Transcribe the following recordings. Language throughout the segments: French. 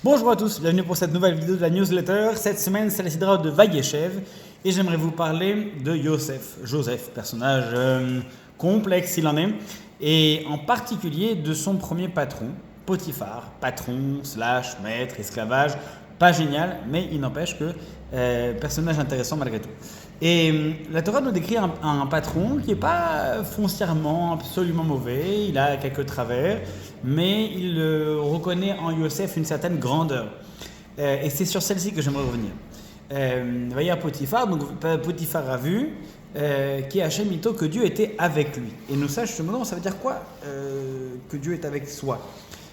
Bonjour à tous, bienvenue pour cette nouvelle vidéo de la newsletter. Cette semaine, c'est la sidra de Vayeshev et j'aimerais vous parler de Joseph, personnage complexe il en est, et en particulier de son premier patron, Potiphar, patron, / maître, esclavage, pas génial, mais il n'empêche que personnage intéressant malgré tout. Et la Torah nous décrit un patron qui n'est pas foncièrement absolument mauvais, il a quelques travers, mais il reconnaît en Yosef une certaine grandeur. Et c'est sur celle-ci que j'aimerais revenir. Vaya Potiphar, donc Potiphar a vu qui Hachem Ito, que Dieu était avec lui. Et nous sachons, ça veut dire quoi que Dieu est avec soi?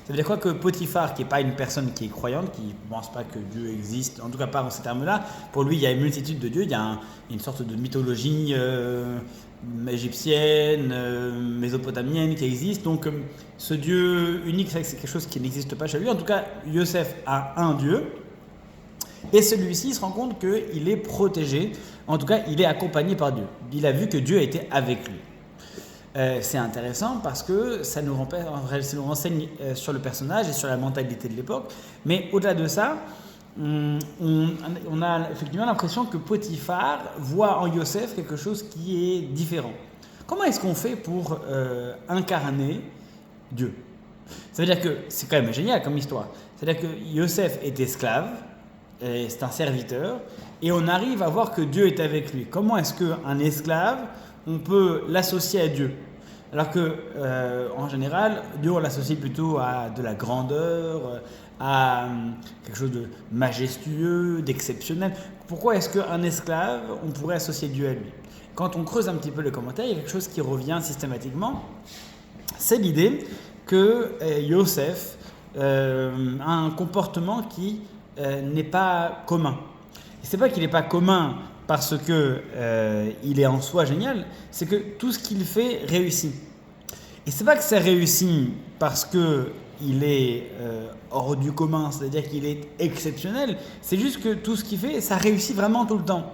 Ça veut dire quoi que Potiphar, qui n'est pas une personne qui est croyante, qui ne pense pas que Dieu existe, en tout cas pas en ces termes-là, pour lui il y a une multitude de dieux, il y a une sorte de mythologie égyptienne, mésopotamienne qui existe, donc ce Dieu unique, c'est quelque chose qui n'existe pas chez lui. En tout cas, Yosef a un Dieu, et celui-ci il se rend compte qu'il est protégé, en tout cas il est accompagné par Dieu. Il a vu que Dieu était avec lui. C'est intéressant parce que ça nous renseigne sur le personnage et sur la mentalité de l'époque. Mais au-delà de ça, on a effectivement l'impression que Potiphar voit en Yosef quelque chose qui est différent. Comment est-ce qu'on fait pour incarner Dieu? Ça veut dire que c'est quand même génial comme histoire. C'est-à-dire que Yosef est esclave, c'est un serviteur, et on arrive à voir que Dieu est avec lui. Comment est-ce qu'un esclave, on peut l'associer à Dieu? Alors que, en général, Dieu, on l'associe plutôt à de la grandeur, à quelque chose de majestueux, d'exceptionnel. Pourquoi est-ce qu'un esclave, on pourrait associer Dieu à lui? Quand on creuse un petit peu les commentaires, il y a quelque chose qui revient systématiquement. C'est l'idée que Yosef a un comportement qui n'est pas commun. Et c'est pas qu'il n'est pas commun parce que il est en soi génial, c'est que tout ce qu'il fait réussit. Et c'est pas que ça réussit parce que il est hors du commun, c'est-à-dire qu'il est exceptionnel, c'est juste que tout ce qu'il fait, ça réussit vraiment tout le temps.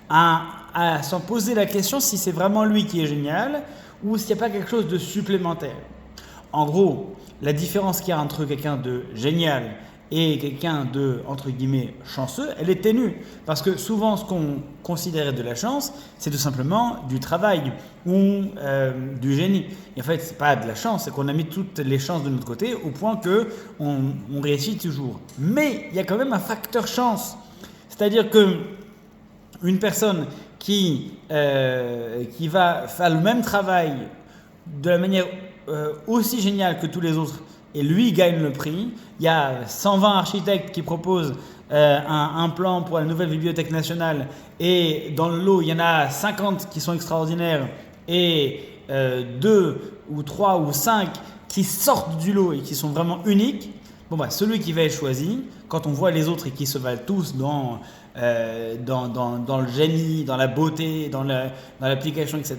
À s'en poser la question si c'est vraiment lui qui est génial ou s'il n'y a pas quelque chose de supplémentaire. En gros, la différence qu'il y a entre quelqu'un de génial et quelqu'un de, entre guillemets, chanceux, elle est ténue. Parce que souvent, ce qu'on considérait de la chance, c'est tout simplement du travail ou du génie. Et en fait, c'est pas de la chance, c'est qu'on a mis toutes les chances de notre côté au point qu'on réussit toujours. Mais il y a quand même un facteur chance. C'est-à-dire que une personne qui va faire le même travail de la manière aussi géniale que tous les autres, et lui gagne le prix. Il y a 120 architectes qui proposent un plan pour la nouvelle bibliothèque nationale et dans le lot, il y en a 50 qui sont extraordinaires et 2 ou 3 ou 5 qui sortent du lot et qui sont vraiment uniques. Celui qui va être choisi, quand on voit les autres et qui se valent tous dans le génie, dans la beauté, dans l'application, etc.,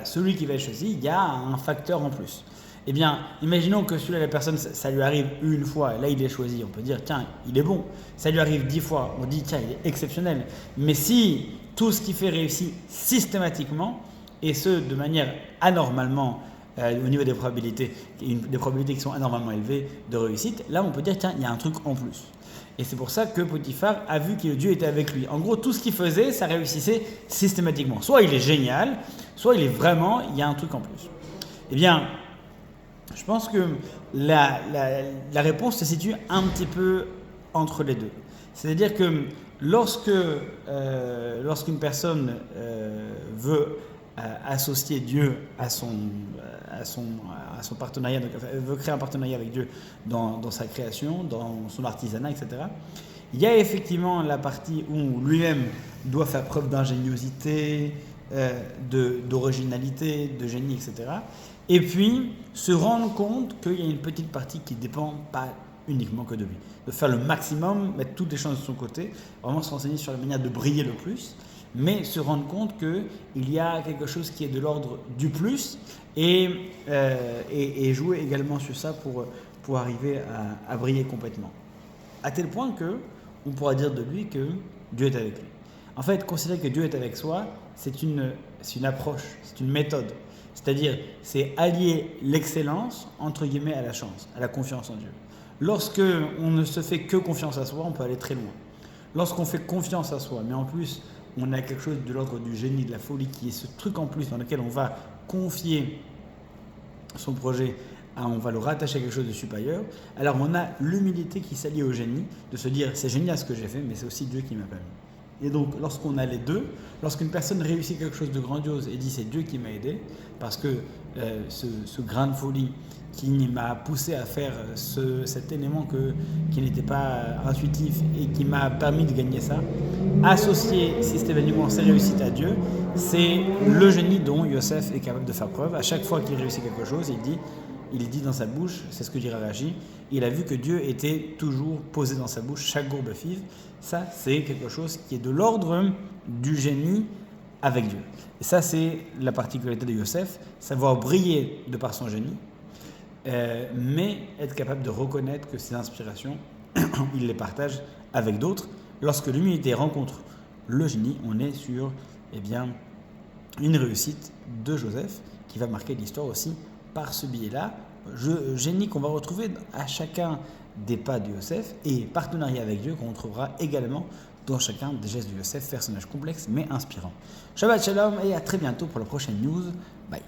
celui qui va être choisi, il y a un facteur en plus. Eh bien, imaginons que celui-là, la personne, ça lui arrive une fois, et là il est choisi, on peut dire, tiens, il est bon. Ça lui arrive 10 fois, on dit, tiens, il est exceptionnel. Mais si tout ce qu'il fait réussit systématiquement, et ce, de manière anormalement, au niveau des probabilités qui sont anormalement élevées de réussite, là on peut dire, tiens, il y a un truc en plus. Et c'est pour ça que Potiphar a vu que Dieu était avec lui. En gros, tout ce qu'il faisait, ça réussissait systématiquement. Soit il est génial, soit il y a un truc en plus. Eh bien, je pense que la réponse se situe un petit peu entre les deux. C'est-à-dire que lorsqu'une personne veut associer Dieu à son partenariat, donc, veut créer un partenariat avec Dieu dans sa création, dans son artisanat, etc., il y a effectivement la partie où lui-même doit faire preuve d'ingéniosité, d'originalité, de génie, etc., et puis se rendre compte qu'il y a une petite partie qui ne dépend pas uniquement que de lui. De faire le maximum, mettre toutes les chances de son côté, vraiment se renseigner sur la manière de briller le plus, mais se rendre compte qu'il y a quelque chose qui est de l'ordre du plus et jouer également sur ça pour arriver à briller complètement. À tel point qu'on pourra dire de lui que Dieu est avec lui. En fait, considérer que Dieu est avec soi, c'est une approche, c'est une méthode. C'est-à-dire, c'est allier l'excellence, entre guillemets, à la chance, à la confiance en Dieu. lorsque on ne se fait que confiance à soi, on peut aller très loin. Lorsqu'on fait confiance à soi, mais en plus, on a quelque chose de l'ordre du génie, de la folie, qui est ce truc en plus dans lequel on va confier son projet, on va le rattacher à quelque chose de supérieur, alors on a l'humilité qui s'allie au génie, de se dire c'est génial ce que j'ai fait, mais c'est aussi Dieu qui m'a permis. Et donc lorsqu'on a les deux, lorsqu'une personne réussit quelque chose de grandiose et dit c'est Dieu qui m'a aidé, parce que ce grain de folie qui m'a poussé à faire cet élément qui n'était pas intuitif et qui m'a permis de gagner ça, associer systématiquement ses réussites à Dieu, c'est le génie dont Yosef est capable de faire preuve. À chaque fois qu'il réussit quelque chose, il dit dans sa bouche, c'est ce que dirait Rashi, il a vu que Dieu était toujours posé dans sa bouche, chaque gourbe five. Ça, c'est quelque chose qui est de l'ordre du génie avec Dieu. Et ça, c'est la particularité de Yosef, savoir briller de par son génie, mais être capable de reconnaître que ses inspirations, il les partage avec d'autres. Lorsque l'humilité rencontre le génie, on est sur une réussite de Joseph qui va marquer l'histoire aussi par ce biais-là. Génie qu'on va retrouver à chacun des pas de Yosef et partenariat avec Dieu qu'on trouvera également dans chacun des gestes de Yosef, personnage complexe mais inspirant. Shabbat Shalom et à très bientôt pour la prochaine news. Bye.